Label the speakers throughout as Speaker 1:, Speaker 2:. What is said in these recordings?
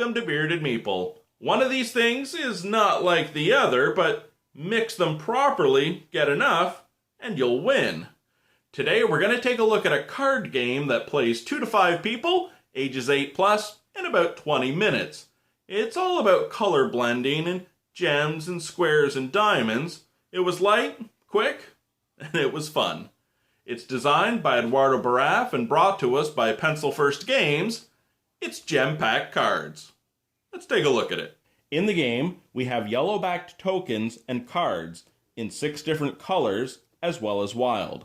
Speaker 1: welcome to Bearded Meeple. One of these things is not like the other, but mix them properly, get enough, and you'll win. Today we're going to take a look at a card game that plays 2 to 5 people, ages 8 plus, in about 20 minutes. It's all about color blending and gems and squares and diamonds. It was light, quick, and it was fun. It's designed by Eduardo Baraf and brought to us by Pencil First Games. It's GemPacked cards. Let's take a look at it. In the game, we have yellow-backed tokens and cards in 6 different colors as well as wild.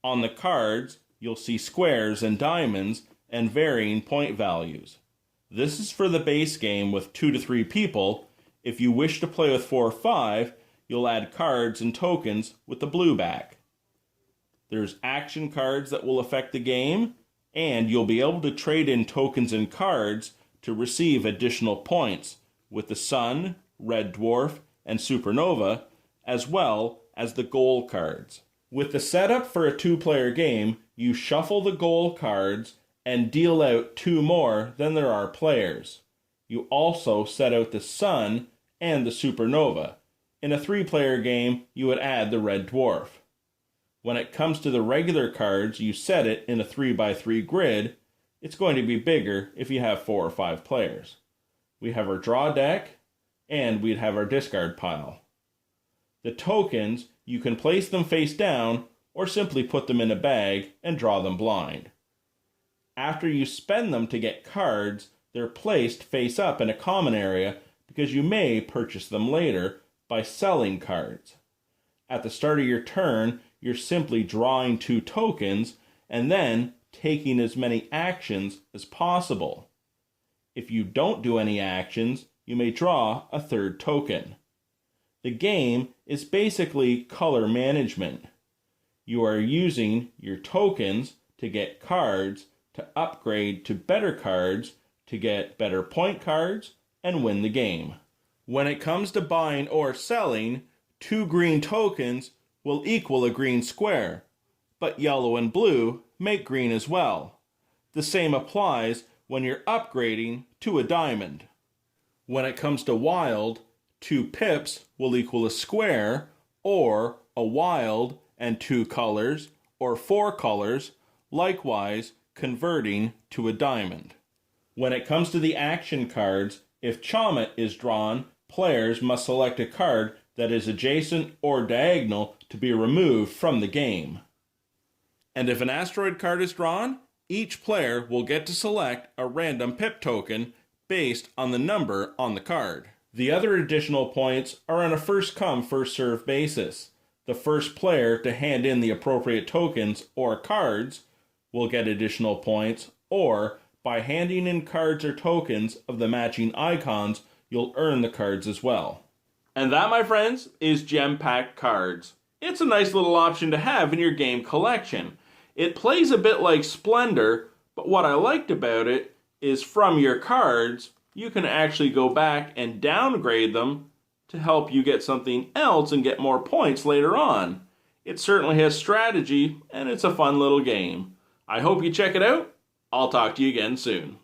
Speaker 1: On the cards, you'll see squares and diamonds and varying point values. This is for the base game with 2 to 3 people. If you wish to play with 4 or 5, you'll add cards and tokens with the blue back. There's action cards that will affect the game, and you'll be able to trade in tokens and cards to receive additional points with the Sun, Red Dwarf, and Supernova, as well as the goal cards. With the setup for a 2-player game, you shuffle the goal cards and deal out 2 more than there are players. You also set out the Sun and the Supernova. In a 3-player game, you would add the Red Dwarf. When it comes to the regular cards, you set it in a 3x3 grid. It's going to be bigger if you have 4 or 5 players. We have our draw deck, and we'd have our discard pile. The tokens, you can place them face down, or simply put them in a bag and draw them blind. After you spend them to get cards, they're placed face up in a common area because you may purchase them later by selling cards. At the start of your turn, you're simply drawing 2 tokens and then taking as many actions as possible. If you don't do any actions, you may draw a 3rd token. The game is basically color management. You are using your tokens to get cards, to upgrade to better cards, to get better point cards, and win the game. When it comes to buying or selling, 2 green tokens will equal a green square, but yellow and blue make green as well. The same applies when you're upgrading to a diamond. When it comes to wild, 2 pips will equal a square, or a wild and 2 colors, or 4 colors, likewise converting to a diamond. When it comes to the action cards, if Chomet is drawn, players must select a card that is adjacent or diagonal to be removed from the game. And if an asteroid card is drawn, each player will get to select a random pip token based on the number on the card. The other additional points are on a first-come, first-served basis. The first player to hand in the appropriate tokens or cards will get additional points, or by handing in cards or tokens of the matching icons, you'll earn the cards as well. And that, my friends, is GemPacked cards. It's a nice little option to have in your game collection. It plays a bit like Splendor, but what I liked about it is from your cards, you can actually go back and downgrade them to help you get something else and get more points later on. It certainly has strategy, and it's a fun little game. I hope you check it out. I'll talk to you again soon.